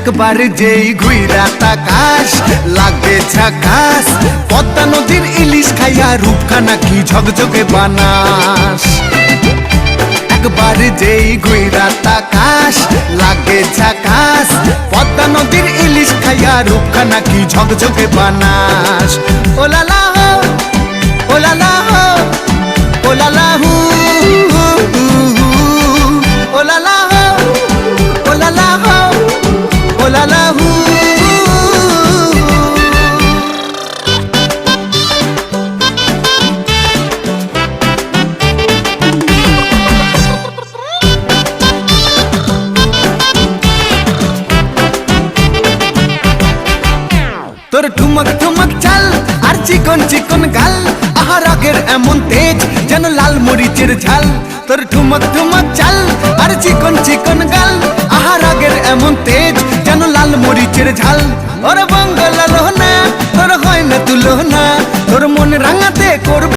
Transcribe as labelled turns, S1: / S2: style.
S1: একবার যেই ঘুইরা তাকাস লাগে ঝাকাস, পদ্মা নদীর ইলিশ খাইয়া রূপখানা কি ঝকঝকে বানাস। একবার যেই ঘুইরা তাকাস লাগে ঝাকাস, পদ্মা নদীর ইলিশ খাইয়া রূপখানা কি ঝকঝকে বানাস। ও লালা হো, ও লালা হো, ও লালা হু, ও লালা হো, ও লালা হো, ও লালা হু। তোর ঠুমক ঠুমক চাল আর চিকন চিকন গাল, আহার আগের এমন তেজ যেন লাল মরিচের ঝাল। তোর ঠুমক ঠুমক চাল আর চিকন চিকন গাল, আহার আগের এমন তেজ যেন লাল মরিচের ঝাল। ওর বঙ্গলা লোহনা তোর হয় না তুলনা, তোর মন রাঙাতে করবে